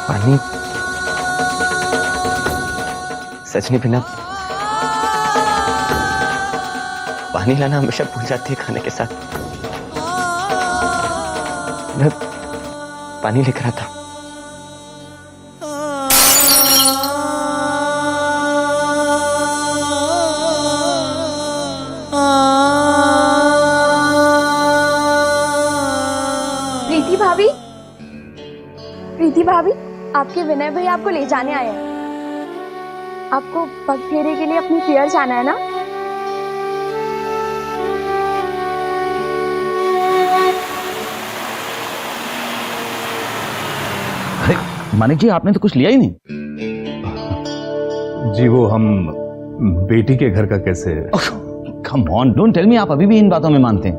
पानी सच नहीं पीना। पानी लाना हमेशा भूल जाती है खाने के साथ। मैं पानी लेकर आता हूं। प्रीति भाभी, आपके विनय भाई आपको ले जाने आए हैं। आपको पग फेरे के लिए अपनी पियर जाना है ना? अरे मानिक जी, आपने तो कुछ लिया ही नहीं। जी वो हम बेटी के घर का कैसे। Come on, don't tell me, आप अभी भी इन बातों में मानते हैं।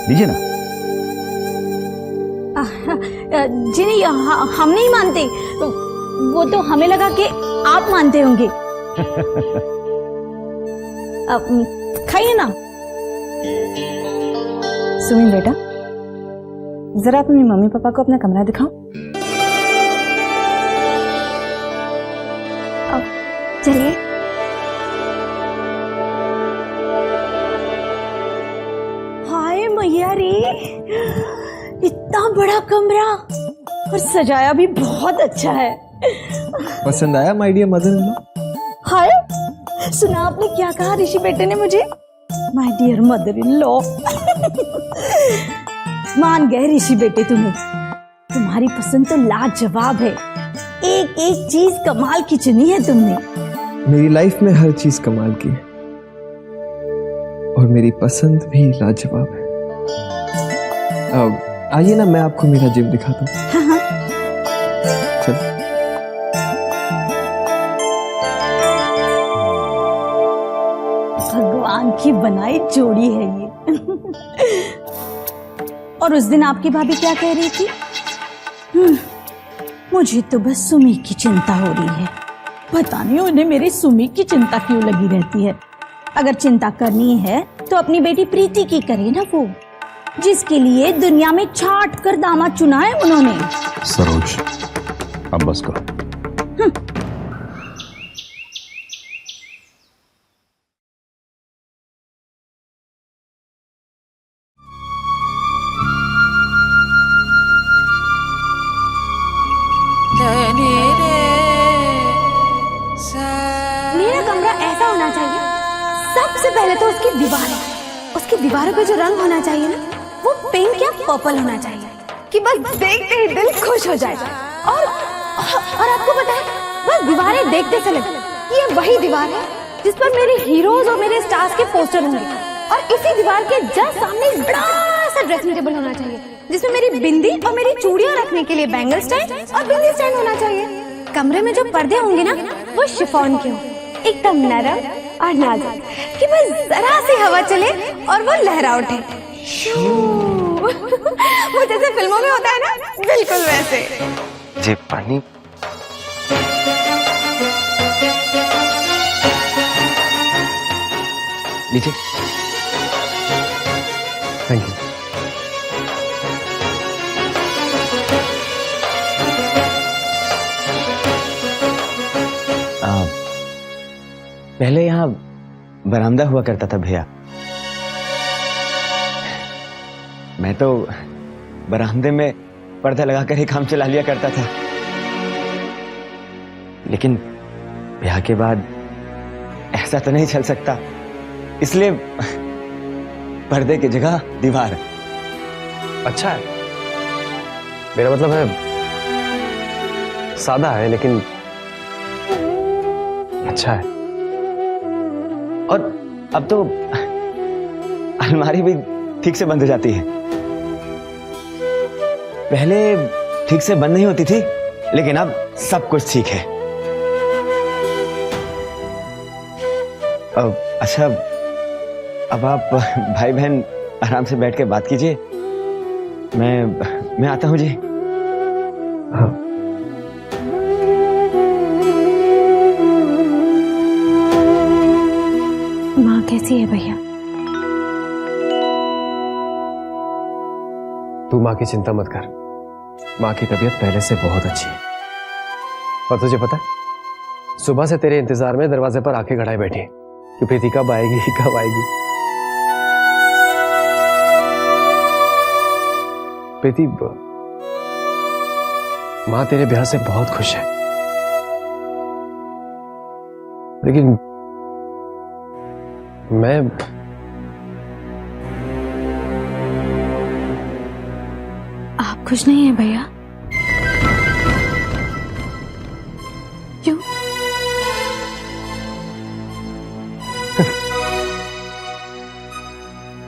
लीजिए ना। जी नहीं, हम नहीं मानते। वो तो हमें लगा कि आप मानते होंगे। खाइए ना। सुमिन बेटा, जरा अपनी मम्मी पापा को अपना कमरा दिखाओ। चलिए। हाय मैया रे, इतना बड़ा कमरा और सजाया भी बहुत अच्छा है। पसंद आया my dear mother in law? Hi, सुना आपने क्या कहा ऋषि बेटे ने मुझे? My dear mother in law. मान गए ऋषि बेटे तुम्हें। तुम्हारी पसंद तो लाजवाब है। एक एक चीज कमाल की चुनी है तुमने। मेरी लाइफ में हर चीज कमाल की है और मेरी पसंद भी लाजवाब है। अब आइए ना, मैं आपको मेरा जिम दिखाता हूँ। हाँ हाँ। चलो। भगवान की बनाई जोड़ी है ये। और उस दिन आपकी भाभी क्या कह रही थी? मुझे तो बस सुमी की चिंता हो रही है। पता नहीं उन्हें मेरी सुमी की चिंता क्यों लगी रहती है। अगर चिंता करनी है तो अपनी बेटी प्रीति की करे ना, वो जिसके लिए दुनिया में छाट कर दामाद चुना है उन्होंने। सरोज, अब बस करो। मेरा कमरा ऐसा होना चाहिए, सबसे पहले तो उसकी दीवारें, उसकी दीवारों पे जो रंग होना चाहिए ना, वो पिंक या पर्पल होना चाहिए कि बस देखते ही दिल खुश हो जाए। और आपको पता है, बस दीवारें देखते से लगे ये वही दीवार है जिस पर मेरे हीरोज और मेरे स्टार्स के पोस्टर होंगे। और इसी दीवार के जस्ट सामने बड़ा सा ड्रेसिंग टेबल होना चाहिए जिसमें मेरी बिंदी और मेरी चूड़ियां रखने के लिए बैंगल स्टैंड और बिंदी स्टैंड होना चाहिए। कमरे में जो पर्दे होंगे ना, वो शिफॉन के हों, एकदम नरम और नाजुक कि बस जरा सी हवा चले और वो लहरा उठे। वो जैसे फिल्मों में होता है ना, बिल्कुल वैसे। जी पानी। लीजिए। Thank you. पहले यहाँ बरामदा हुआ करता था भैया। मैं तो बरामदे में पर्दा लगाकर ही काम चला लिया करता था, लेकिन ब्याह के बाद ऐसा तो नहीं चल सकता, इसलिए पर्दे की जगह दीवार। अच्छा है, मेरा मतलब है सादा है लेकिन अच्छा है। और अब तो अलमारी भी ठीक से बंद हो जाती है। पहले ठीक से बंद नहीं होती थी, लेकिन अब सब कुछ ठीक है। अच्छा, अब आप भाई बहन आराम से बैठ के बात कीजिए। मैं आता हूं जी। हाँ। माँ कैसी है भैया? तू माँ की चिंता मत कर, माँ की तबीयत पहले से बहुत अच्छी है। और तुझे पता है, सुबह से तेरे इंतजार में दरवाजे पर आंखें गड़ाए बैठी है कि प्रीति कब आएगी कब आएगी। प्रीति, माँ तेरे ब्याह से बहुत खुश है, लेकिन मैं आप खुश नहीं हैं भैया? क्यों?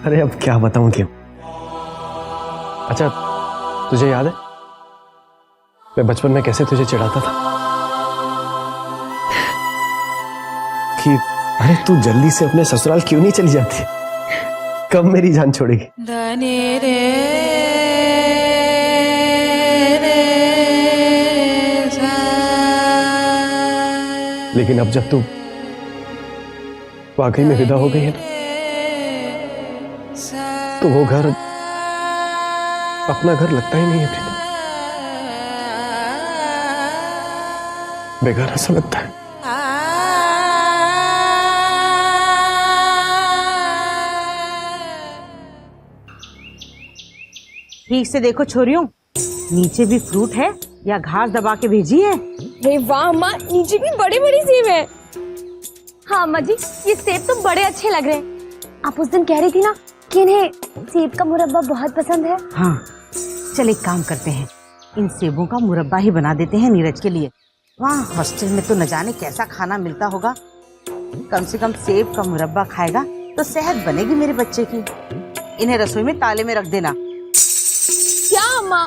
अरे अब क्या बताऊं क्यों। अच्छा, तुझे याद है मैं बचपन में कैसे तुझे चिढ़ाता था कि अरे तू जल्दी से अपने ससुराल क्यों नहीं चली जाती, कब मेरी जान छोड़ेगी। लेकिन अब जब तू वाकई में विदा हो गई है ना, तो वो घर अपना घर लगता ही नहीं है प्रीति, बेगाना सा लगता है। ठीक से देखो छोरियों, नीचे भी फ्रूट है या घास दबा के भेजी है? अरे वाह अम्मा, नीचे भी बड़े बड़े सेब है। हाँ अम्मा जी, ये सेब तो बड़े अच्छे लग रहे हैं। आप उस दिन कह रही थी ना कि इन्हें सेब का मुरब्बा बहुत पसंद है। हाँ, चल एक काम करते हैं, इन सेबों का मुरब्बा ही बना देते हैं नीरज के लिए। वहाँ हॉस्टल में तो न जाने कैसा खाना मिलता होगा, कम से कम सेब का मुरब्बा खाएगा तो सेहत बनेगी मेरे बच्चे की। इन्हें रसोई में ताले में रख देना। क्या अम्मा,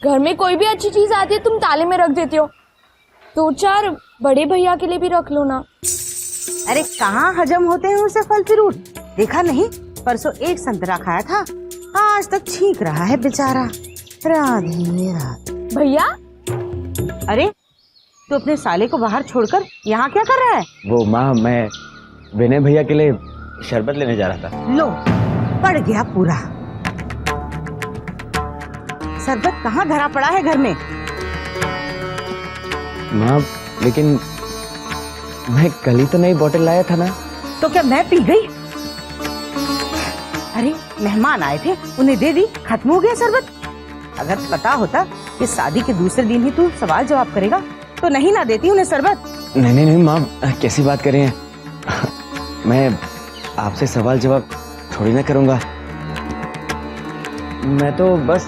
घर में कोई भी अच्छी चीज आती है तुम ताले में रख देती हो। 2-4 बड़े भैया के लिए भी रख लो ना। अरे कहाँ हजम होते हैं उसे फल फ्रूट, देखा नहीं परसों एक संतरा खाया था, आज तक छींक रहा है बेचारा। राधे राधे। भैया, अरे तू अपने साले को बाहर छोड़कर यहाँ क्या कर रहा है? वो माँ, मैं विनय भैया के लिए शरबत लेने जा रहा था। लो, पड़ गया पूरा। शरबत कहाँ धरा पड़ा है घर में? माँ, लेकिन मैं कल ही तो नई बोतल लाया था ना। तो क्या मैं पी गई? अरे मेहमान आए थे, उन्हें दे दी, खत्म हो गया शरबत। अगर पता होता कि शादी के दूसरे दिन ही तू सवाल जवाब करेगा तो नहीं ना देती उन्हें शरबत। नहीं नहीं नहीं माँ, कैसी बात कर रही हैं? मैं आपसे सवाल जवाब थोड़ी ना करूँगा। मैं तो बस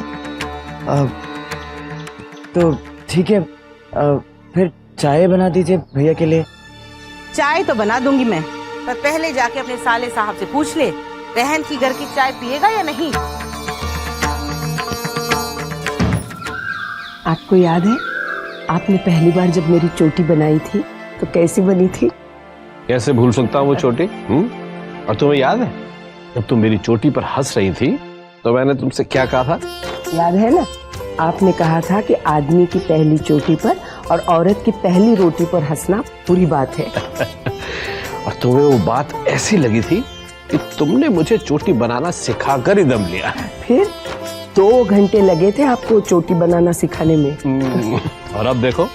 तो ठीक है, फिर चाय बना दीजिए भैया के लिए। चाय तो बना दूंगी मैं, पर पहले जाके अपने साले साहब से पूछ ले, बहन की घर की चाय पिएगा या नहीं। आपको याद है आपने पहली बार जब मेरी चोटी बनाई थी तो कैसी बनी थी? कैसे भूल सकता हूँ वो चोटी? और तुम्हें याद है जब तुम मेरी चोटी पर हंस रही थी तो मैंने तुमसे क्या कहा था? याद है ना, आपने कहा था कि आदमी की पहली चोटी पर और औरत की पहली रोटी पर हंसना बुरी बात है। और तुम्हें वो बात ऐसी लगी थी कि तुमने मुझे चोटी बनाना सिखाकर ही दम लिया। फिर 2 घंटे लगे थे आपको चोटी बनाना सिखाने में। और अब देखो,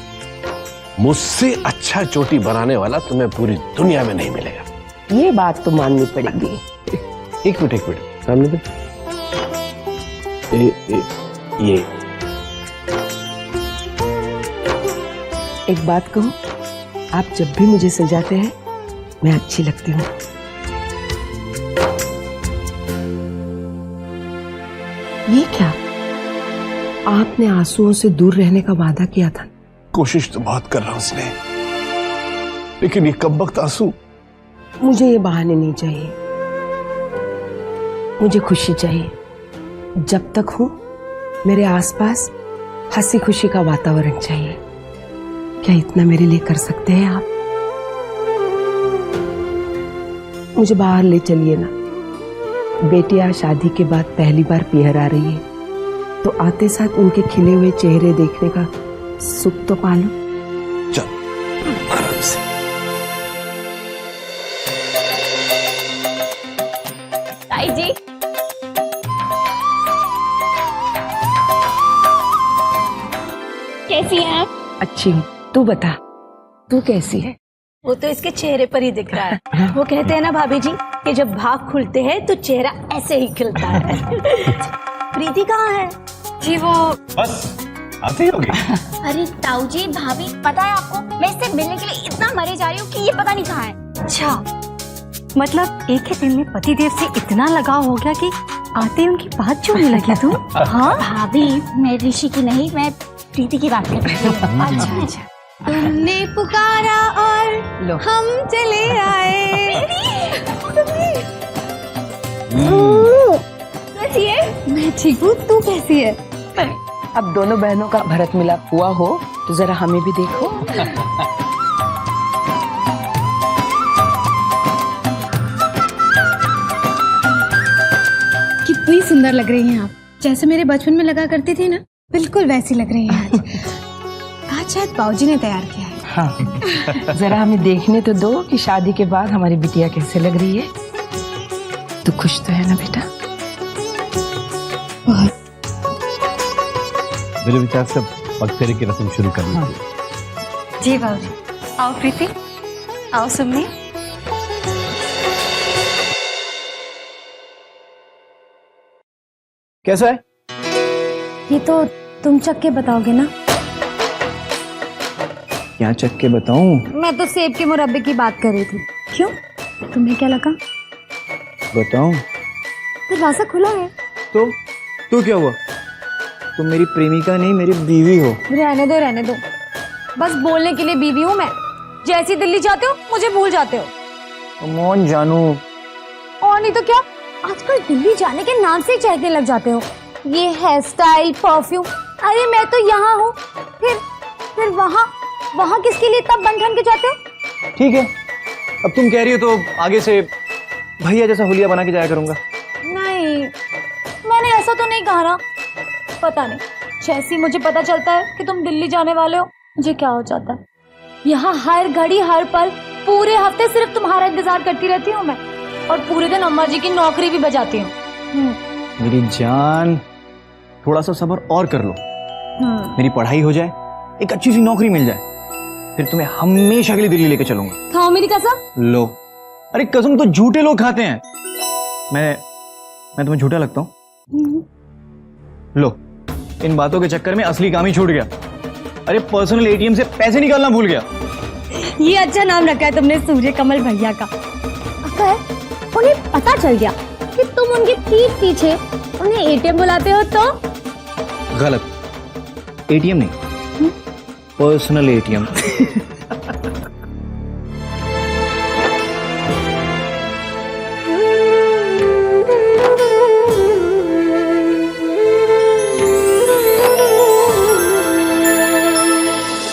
मुझसे अच्छा चोटी बनाने वाला तुम्हें पूरी दुनिया में नहीं मिलेगा। ये बात तो माननी पड़ेगी। एक मिनट सामने दे। ये एक बात कहूं, आप जब भी मुझे सजाते हैं मैं अच्छी लगती हूँ। ये क्या, आपने आंसुओं से दूर रहने का वादा किया था। कोशिश तो बहुत कर रहा हूं उसने, लेकिन ये कब वक्त आंसू। मुझे ये बहाने नहीं चाहिए, मुझे खुशी चाहिए। जब तक हूं मेरे आसपास हंसी खुशी का वातावरण चाहिए। क्या इतना मेरे लिए कर सकते हैं आप? मुझे बाहर ले चलिए ना। बेटियां शादी के बाद पहली बार पियर आ रही है, तो आते साथ उनके खिले हुए चेहरे देखने का सुख तो पालो। चल आराम से। ताई जी, कैसी हैं आप? अच्छी हूँ, तू बता, तू कैसी है? वो तो इसके चेहरे पर ही दिख रहा है। वो कहते हैं ना भाभी जी कि जब भाग खुलते हैं तो चेहरा ऐसे ही खिलता है। प्रीति कहाँ है? जी वो बस आते ही होगी। अरे ताऊ जी भाभी पता है आपको, मैं इससे मिलने के लिए इतना मरे जा रही हूँ कि ये पता नहीं कहाँ है। अच्छा, मतलब एक ही दिन में पति देव से इतना लगाव हो गया कि आते ही उनकी बात जोड़ने लगी तू? हाँ भाभी, मैं ऋषि की नहीं, मैं प्रीति की बात कर रही हूँ। अच्छा अच्छा। तुमने पुकारा और हम चले आए। कैसी है? मैं ठीक हूँ, तू कैसी है? अब दोनों बहनों का भरत मिलाप हुआ हो तो जरा हमें भी देखो। कितनी सुंदर लग रही हैं आप, जैसे मेरे बचपन में लगा करती थी ना, बिल्कुल वैसी लग रही हैं आज। आज शायद बाबूजी ने तैयार किया है। हाँ, जरा हमें देखने तो दो कि शादी के बाद हमारी बिटिया कैसे लग रही है। तू खुश तो है ना बेटा? मेरे विचार से पगफेरे की रस्म शुरू करनी चाहिए। जी बाबूजी। आओ प्रीति, आओ सुमनी। कैसा है? ये तो तुम चख के बताओगे ना। क्या चख के बताऊं? मैं तो सेब के मुरब्बे की बात कर रही थी। क्यों, तुम्हें क्या लगा? बताऊं? दरवाजा खुला है। तो क्या हुआ? तुम मेरी प्रेमिका नहीं, मेरी बीवी हो। रहने दो रहने दो, बस बोलने के लिए बीवी हूँ मैं। जैसी दिल्ली जाते हो मुझे भूल जाते हो। कौन जानू? और नहीं तो क्या, आजकल दिल्ली जाने के नाम से ही चहकने लग जाते हो। ये हेयर स्टाइल, परफ्यूम, अरे मैं तो यहाँ हूँ, फिर वहाँ किसके लिए तब बन ठन के जाते हो? ठीक है, अब तुम कह रही हो तो आगे से भैया जैसा हुलिया बना के जाया करूंगा। नहीं, मैंने ऐसा तो नहीं कहा ना। पता नहीं, जैसे मुझे पता चलता है कि तुम दिल्ली जाने वाले हो, मुझे क्या हो जाता है। यहाँ हर घड़ी हर पल पूरे हफ्ते सिर्फ तुम्हारा इंतजार करती रहती हूँ मैं, और पूरे दिन अम्मा जी की नौकरी भी बजाती हूँ। मेरी जान, थोड़ा सा सब्र और कर लो। मेरी पढ़ाई हो जाए, एक अच्छी सी नौकरी मिल जाए, फिर तुम्हें हमेशा के लिए दिल्ली लेके चलूंगा। खाओ मेरी कसम। लो, अरे कसम तो झूठे लोग खाते हैं। मैं तुम्हें झूठा लगता हूँ? लो, इन बातों के चक्कर में असली काम ही छूट गया। अरे पर्सनल एटीएम से पैसे निकालना भूल गया। ये अच्छा नाम रखा है तुमने, सूर्य कमल भैया का। अगर उन्हें पता चल गया कि तुम उनके पीठ पीछे उन्हें एटीएम बुलाते हो तो? गलत, एटीएम नहीं, पर्सनल एटीएम।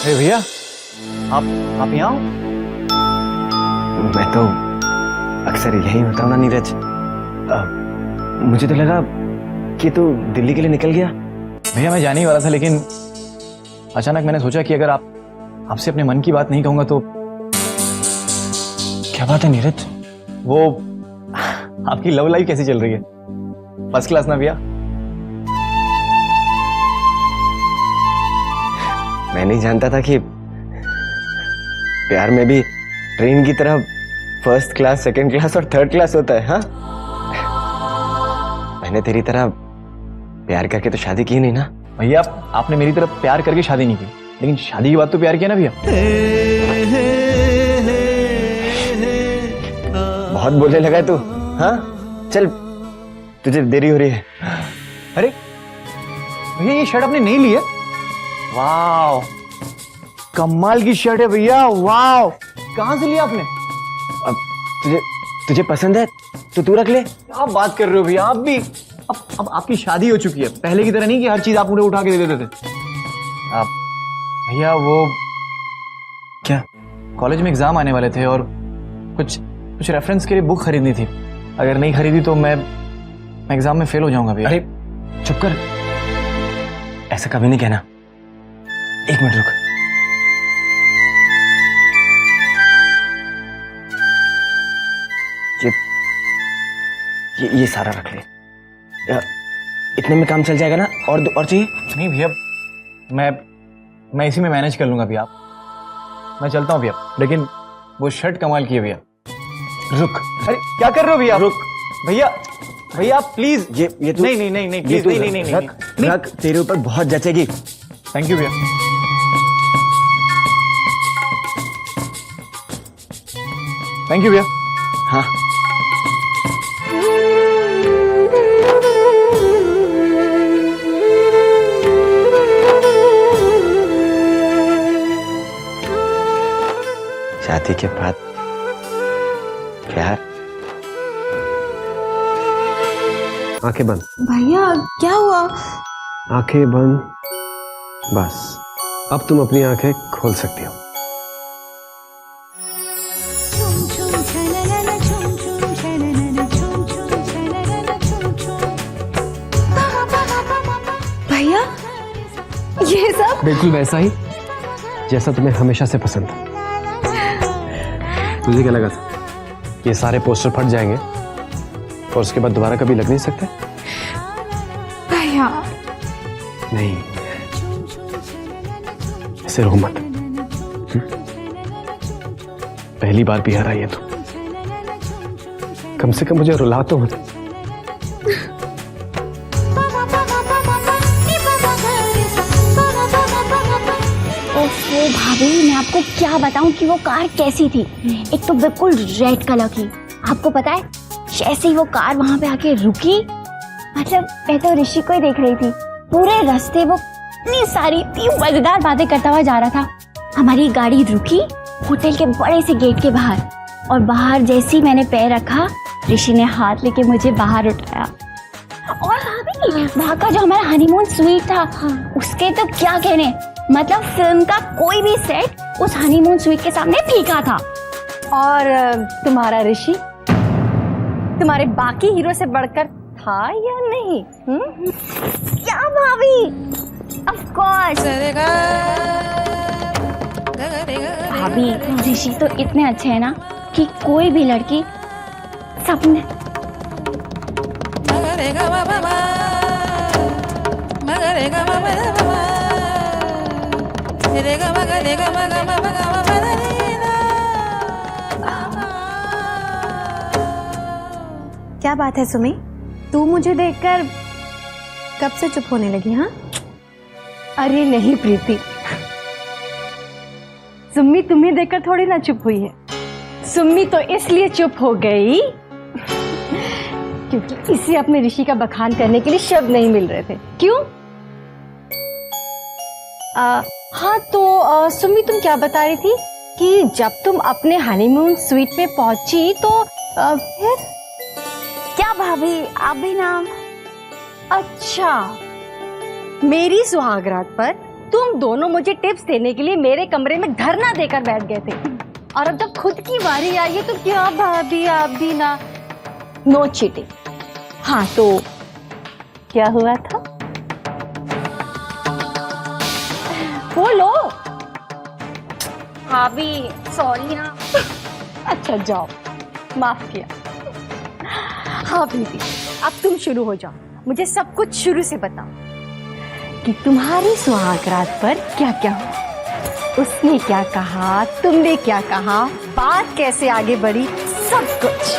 भैया, आप यहाँ? मैं तो अक्सर यही होता हूँ ना नीरज। मुझे तो लगा कि तू दिल्ली के लिए निकल गया। भैया मैं जाने ही वाला था, लेकिन अचानक मैंने सोचा कि अगर आपसे अपने मन की बात नहीं कहूंगा तो। क्या बात है नीरज? वो आपकी लव लाइफ कैसी चल रही है? फर्स्ट क्लास ना भैया? मैं नहीं जानता था कि प्यार में भी ट्रेन की तरह फर्स्ट क्लास, सेकंड क्लास और थर्ड क्लास होता है। हाँ, मैंने तेरी तरह प्यार करके तो शादी की नहीं ना भैया। आपने मेरी तरफ प्यार करके शादी नहीं की, लेकिन शादी की बात तो प्यार किया ना भैया। बहुत बोलने लगा है तू। हाँ चल, तुझे देरी हो रही है। अरे भैया, ये शर्ट आपने नहीं ली है? वाह, कमाल की शर्ट है भैया। वाह, कहाँ से लिया आपने? अब तुझे पसंद है तो तू रख ले। क्या बात कर रहे हो भैया, आप भी? अब आपकी शादी हो चुकी है, पहले की तरह नहीं कि हर चीज आप मुझे उठा के दे देते थे। आप भैया, वो क्या, कॉलेज में एग्जाम आने वाले थे और कुछ रेफरेंस के लिए बुक खरीदनी थी। अगर नहीं खरीदी तो मैं एग्जाम में फेल हो जाऊंगा भैया। अरे चुप कर, ऐसा कभी नहीं कहना। एक मिनट रुक। ये सारा रख ले, इतने में काम चल जाएगा ना? और चाहिए? नहीं भैया, मैं इसी में मैनेज कर लूंगा भैया। मैं चलता हूँ भैया, लेकिन वो शर्ट कमाल की है भैया। रुक, अरे क्या कर रहे हो भैया? रुक भैया, भैया प्लीज। ये तू नहीं नहीं नहीं नहीं प्लीज, नहीं नहीं नहीं नहीं, रख, तेरे ऊपर बहुत जचेगी। थैंक यू भैया। थैंक यू भैया। हाँ शादी के बाद प्यार। आंखें बंद, भैया क्या हुआ? आंखें बंद, बस अब तुम अपनी आंखें खोल सकती हो। भैया ये सब बिल्कुल वैसा ही जैसा तुम्हें हमेशा से पसंद था। तुझे क्या लगा था ये सारे पोस्टर फट जाएंगे और उसके बाद दोबारा कभी लग नहीं सकते? भैया नहीं, ऐसे रो मत। पहली बार बिहार आई है तो कम से कम मुझे रुला तो मत। ओफो भाभी, मैं आपको क्या बताऊं कि वो कार कैसी थी। एक तो बिल्कुल रेड कलर की। आपको पता है, जैसे ही वो कार वहां पे आके रुकी, मतलब मैं तो ऋषि को ही देख रही थी। पूरे रास्ते वो इतनी सारी इतनी मजेदार बातें करता हुआ जा रहा था। हमारी गाड़ी रुकी होटल के बड़े से गेट के बाहर, और बाहर जैसे ही मैंने पैर रखा, ऋषि ने हाथ लेके मुझे बाहर उठाया। और भाभी, वहाँ का जो हमारा हनीमून स्वीट था, उसके तो क्या कहने, मतलब फिल्म का कोई भी सेट उस हनीमून स्वीट के सामने फीका था। और तुम्हारा ऋषि तुम्हारे बाकी हीरो से बढ़कर था या नहीं? क्या भाभी, ऑफ कोर्स। भाभी, ऋषि तो इतने अच्छे हैं ना कि कोई भी लड़की सपने क्या बात है सुमी, तू मुझे देखकर कब से चुप होने लगी? हाँ, अरे नहीं प्रीति, सुम्मी तुम्हें देखकर थोड़ी ना चुप हुई है। सुम्मी तो इसलिए चुप हो गई क्योंकि इसे अपने ऋषि का बखान करने के लिए शब्द नहीं मिल रहे थे। क्यों? हाँ तो सुम्मी, तुम क्या बता रही थी कि जब तुम अपने हनीमून स्वीट पे पहुंची तो फिर क्या भाभी, आप भी ना। अच्छा, मेरी सुहागरात पर तुम दोनों मुझे टिप्स देने के लिए मेरे कमरे में धरना देकर बैठ गए थे, और अब जब खुद की बारी आई है तो क्या भाभी, आप भी ना। No cheating. हाँ तो क्या हुआ था, बोलो। भाभी सॉरी ना। अच्छा जाओ, माफ किया। हाँ दीदी, अब तुम शुरू हो जाओ, मुझे सब कुछ शुरू से बताओ कि तुम्हारी सुहागरात पर क्या क्या हुआ, उसने क्या कहा, तुमने क्या कहा, बात कैसे आगे बढ़ी, सब कुछ।